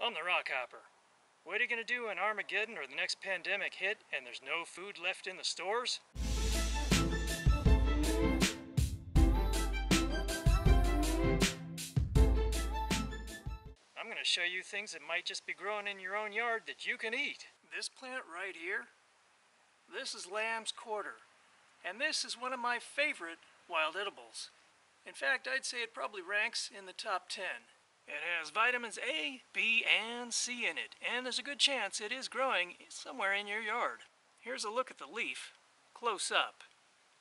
I'm the Rockhopper. What are you going to do when Armageddon or the next pandemic hit and there's no food left in the stores? I'm going to show you things that might just be growing in your own yard that you can eat. This plant right here, this is lamb's quarter. And this is one of my favorite wild edibles. In fact, I'd say it probably ranks in the top 10. It has vitamins A, B, and C in it, and there's a good chance it is growing somewhere in your yard. Here's a look at the leaf, close up.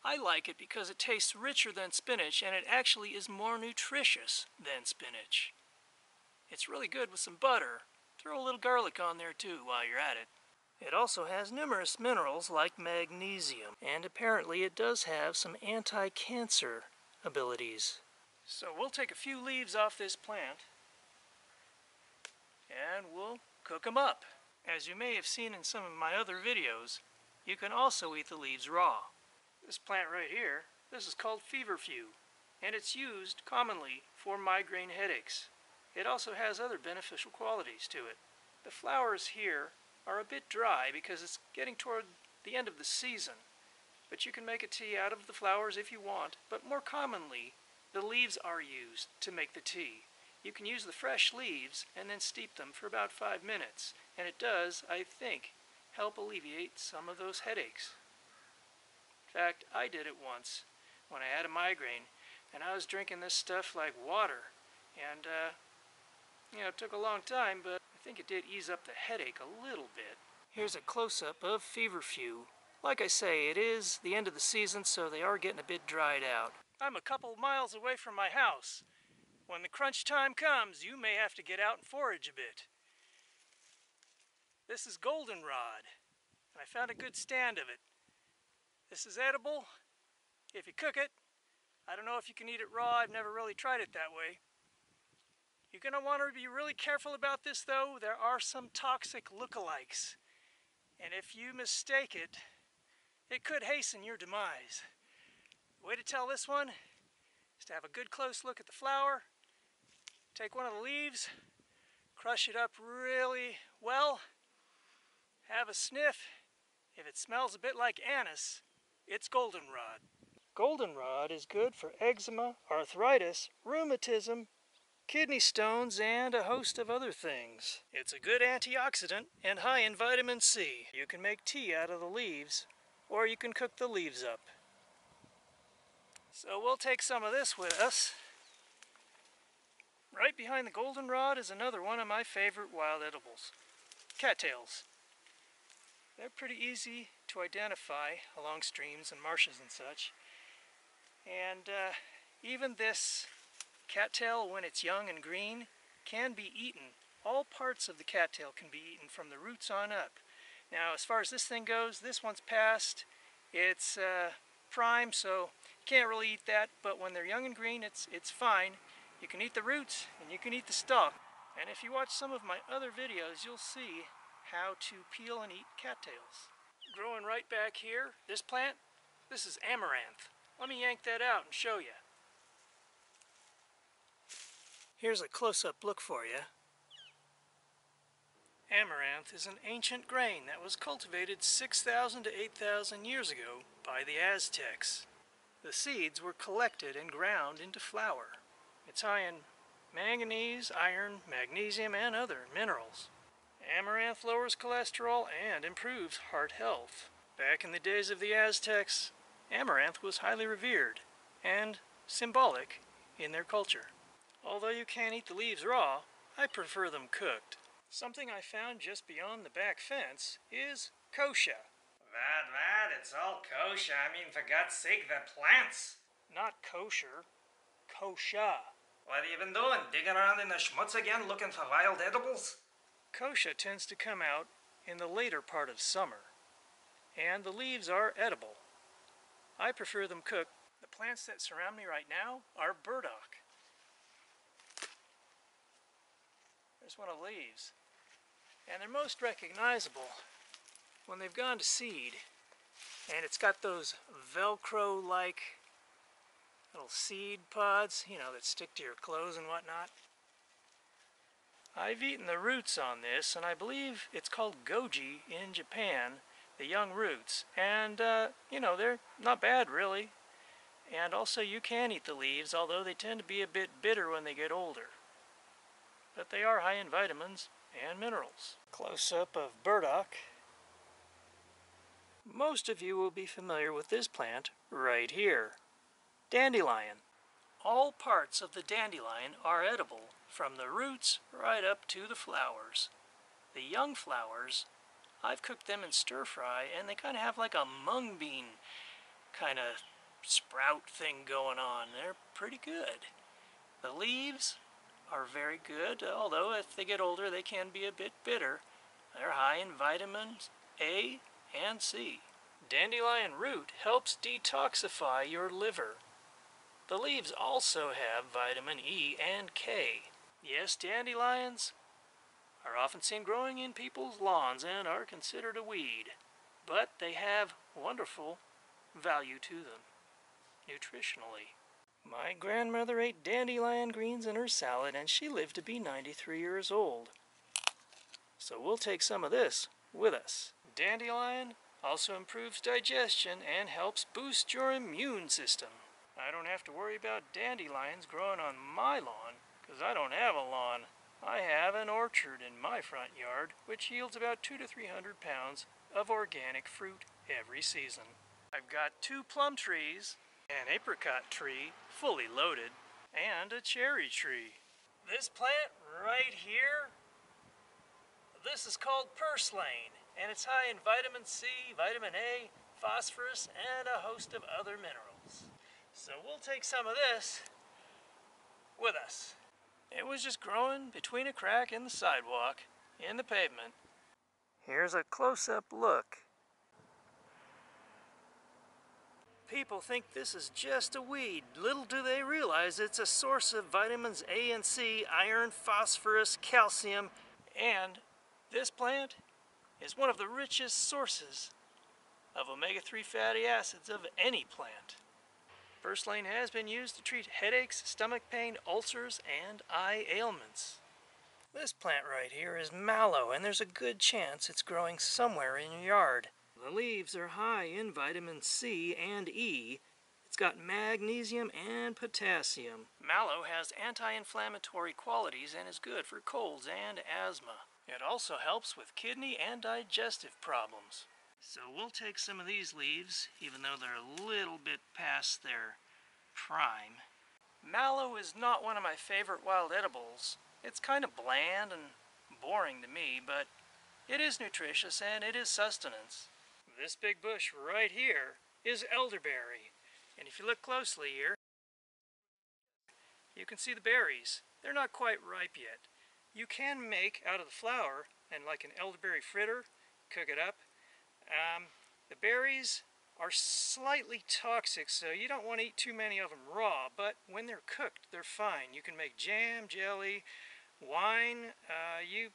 I like it because it tastes richer than spinach, and it actually is more nutritious than spinach. It's really good with some butter. Throw a little garlic on there too while you're at it. It also has numerous minerals like magnesium, and apparently it does have some anti-cancer abilities. So we'll take a few leaves off this plant and we'll cook them up. As you may have seen in some of my other videos, you can also eat the leaves raw. This plant right here, this is called feverfew, and it's used commonly for migraine headaches. It also has other beneficial qualities to it. The flowers here are a bit dry because it's getting toward the end of the season, but you can make a tea out of the flowers if you want, but more commonly the leaves are used to make the tea. You can use the fresh leaves and then steep them for about 5 minutes, and it does, I think, help alleviate some of those headaches. In fact, I did it once when I had a migraine, and I was drinking this stuff like water, and it took a long time, but I think it did ease up the headache a little bit. Here's a close-up of feverfew. Like I say, it is the end of the season, so they are getting a bit dried out. I'm a couple miles away from my house. When the crunch time comes, you may have to get out and forage a bit. This is goldenrod, and I found a good stand of it. This is edible if you cook it. I don't know if you can eat it raw. I've never really tried it that way. You're going to want to be really careful about this, though. There are some toxic lookalikes, and if you mistake it, it could hasten your demise. The way to tell this one is to have a good close look at the flower, take one of the leaves, crush it up really well, have a sniff. If it smells a bit like anise, it's goldenrod. Goldenrod is good for eczema, arthritis, rheumatism, kidney stones, and a host of other things. It's a good antioxidant and high in vitamin C. You can make tea out of the leaves, or you can cook the leaves up. So we'll take some of this with us. Right behind the goldenrod is another one of my favorite wild edibles, cattails. They're pretty easy to identify along streams and marshes and such. And even this cattail, when it's young and green, can be eaten. All parts of the cattail can be eaten from the roots on up. Now, as far as this thing goes, this one's past. It's prime, so you can't really eat that, but when they're young and green, it's fine. You can eat the roots and you can eat the stalk. And if you watch some of my other videos, you'll see how to peel and eat cattails. Growing right back here, this plant, this is amaranth. Let me yank that out and show you. Here's a close-up look for you. Amaranth is an ancient grain that was cultivated 6,000 to 8,000 years ago by the Aztecs. The seeds were collected and ground into flour. It's high in manganese, iron, magnesium, and other minerals. Amaranth lowers cholesterol and improves heart health. Back in the days of the Aztecs, amaranth was highly revered and symbolic in their culture. Although you can't eat the leaves raw, I prefer them cooked. Something I found just beyond the back fence is kochia. What? It's all kosher. I mean, for God's sake, they're plants. Not kosher, kochia. What have you been doing? Digging around in the schmutz again, looking for wild edibles? Kochia tends to come out in the later part of summer, and the leaves are edible. I prefer them cooked. The plants that surround me right now are burdock. There's one of the leaves. And they're most recognizable when they've gone to seed, and it's got those Velcro-like little seed pods, that stick to your clothes and whatnot. I've eaten the roots on this, and I believe it's called goji in Japan, the young roots. And, you know, they're not bad, really. And also you can eat the leaves, although they tend to be a bit bitter when they get older. But they are high in vitamins and minerals. Close-up of burdock. Most of you will be familiar with this plant right here. Dandelion. All parts of the dandelion are edible, from the roots right up to the flowers. The young flowers, I've cooked them in stir-fry, and they kind of have like a mung bean kind of sprout thing going on. They're pretty good. The leaves are very good, although if they get older they can be a bit bitter. They're high in vitamins A and C. Dandelion root helps detoxify your liver. The leaves also have vitamin E and K. Yes, dandelions are often seen growing in people's lawns and are considered a weed, but they have wonderful value to them, nutritionally. My grandmother ate dandelion greens in her salad, and she lived to be 93 years old. So we'll take some of this with us. Dandelion also improves digestion and helps boost your immune system. I don't have to worry about dandelions growing on my lawn, because I don't have a lawn. I have an orchard in my front yard, which yields about 200 to 300 pounds of organic fruit every season. I've got 2 plum trees, an apricot tree, fully loaded, and a cherry tree. This plant right here, this is called purslane, and it's high in vitamin C, vitamin A, phosphorus, and a host of other minerals. So we'll take some of this with us. It was just growing between a crack in the sidewalk, in the pavement. Here's a close-up look. People think this is just a weed. Little do they realize it's a source of vitamins A and C, iron, phosphorus, calcium, and this plant is one of the richest sources of omega-3 fatty acids of any plant. Purslane has been used to treat headaches, stomach pain, ulcers, and eye ailments. This plant right here is mallow, and there's a good chance it's growing somewhere in your yard. The leaves are high in vitamin C and E. It's got magnesium and potassium. Mallow has anti-inflammatory qualities and is good for colds and asthma. It also helps with kidney and digestive problems. So we'll take some of these leaves, even though they're a little bit past their prime. Mallow is not one of my favorite wild edibles. It's kind of bland and boring to me, but it is nutritious and it is sustenance. This big bush right here is elderberry. And if you look closely here, you can see the berries. They're not quite ripe yet. You can make out of the flower, and like an elderberry fritter, cook it up. The berries are slightly toxic, so you don't want to eat too many of them raw, but when they're cooked, they're fine. You can make jam, jelly, wine, you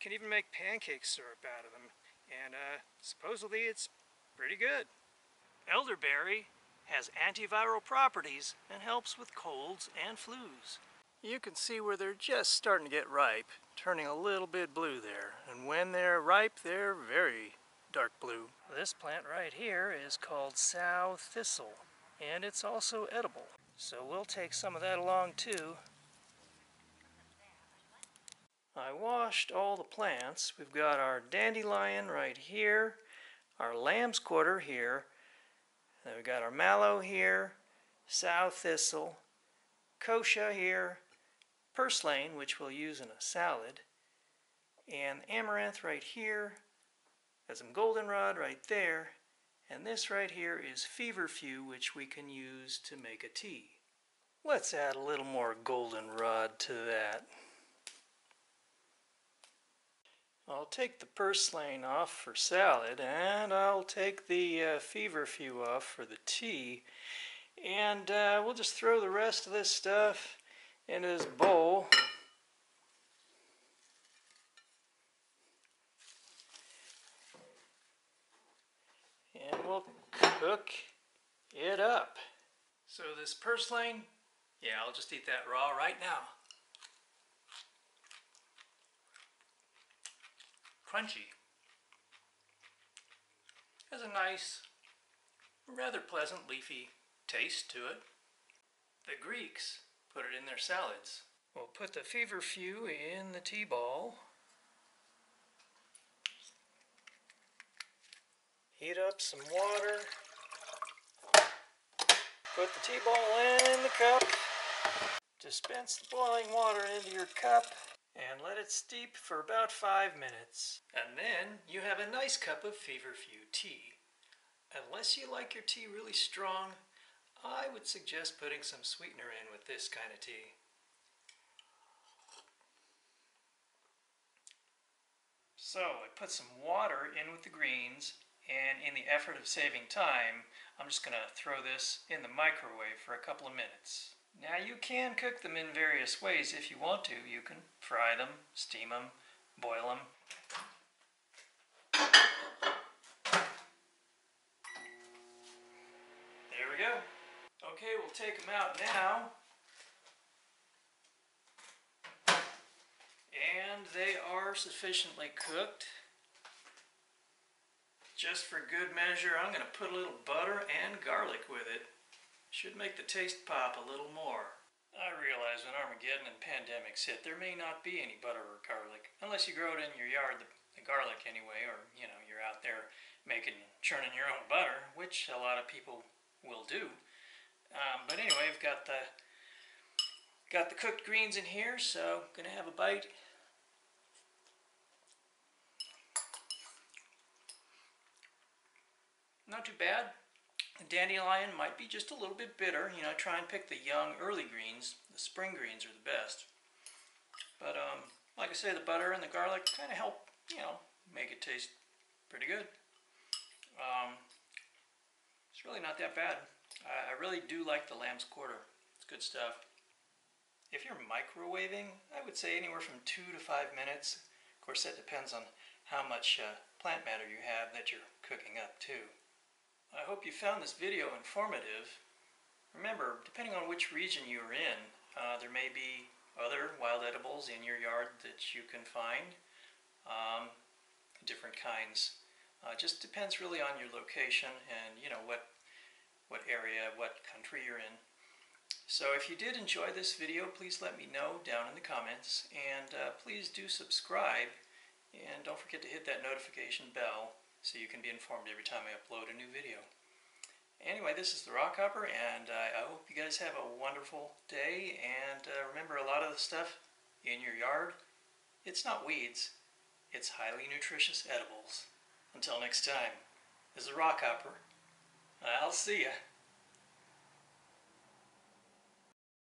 can even make pancake syrup out of them, and supposedly it's pretty good. Elderberry has antiviral properties and helps with colds and flus. You can see where they're just starting to get ripe, turning a little bit blue there, and when they're ripe, they're very dark blue. This plant right here is called sow thistle, and it's also edible. So we'll take some of that along too. I washed all the plants. We've got our dandelion right here, our lamb's quarter here, then we've got our mallow here, sow thistle, kochia here, purslane, which we'll use in a salad, and amaranth right here. Got some goldenrod right there, and this right here is feverfew, which we can use to make a tea. Let's add a little more goldenrod to that. I'll take the purslane off for salad, and I'll take the feverfew off for the tea, and we'll just throw the rest of this stuff in this bowl. And we'll cook it up. So this purslane, yeah, I'll just eat that raw right now. crunchy. Has a nice, rather pleasant leafy taste to it. The Greeks put it in their salads. We'll put the feverfew in the tea ball. Heat up some water. Put the tea ball in the cup. Dispense the boiling water into your cup and let it steep for about 5 minutes. And then you have a nice cup of feverfew tea. Unless you like your tea really strong, I would suggest putting some sweetener in with this kind of tea. So I put some water in with the greens, and in the effort of saving time, I'm just going to throw this in the microwave for a couple of minutes. Now you can cook them in various ways if you want to. You can fry them, steam them, boil them. There we go. Okay, we'll take them out now. And they are sufficiently cooked. Just for good measure, I'm going to put a little butter and garlic with it. Should make the taste pop a little more. I realize when Armageddon and pandemics hit, there may not be any butter or garlic. Unless you grow it in your yard, the garlic anyway, or you're out there churning your own butter, which a lot of people will do. But anyway, I've got the cooked greens in here, so I'm gonna have a bite. Not too bad. The dandelion might be just a little bit bitter. Try and pick the young, early greens. The spring greens are the best. But like I say, the butter and the garlic kind of help, make it taste pretty good. It's really not that bad. I really do like the lamb's quarter. It's good stuff. If you're microwaving, I would say anywhere from 2 to 5 minutes. Of course, that depends on how much plant matter you have that you're cooking up too. I hope you found this video informative. Remember, depending on which region you're in, there may be other wild edibles in your yard that you can find. Different kinds. Just depends really on your location and what area, what country you're in. So if you did enjoy this video, please let me know down in the comments, and please do subscribe, and don't forget to hit that notification bell so you can be informed every time I upload a new video. Anyway, this is the Rockhopper, and I hope you guys have a wonderful day, and remember, a lot of the stuff in your yard, it's not weeds, it's highly nutritious edibles. Until next time, this is the Rockhopper. I'll see ya.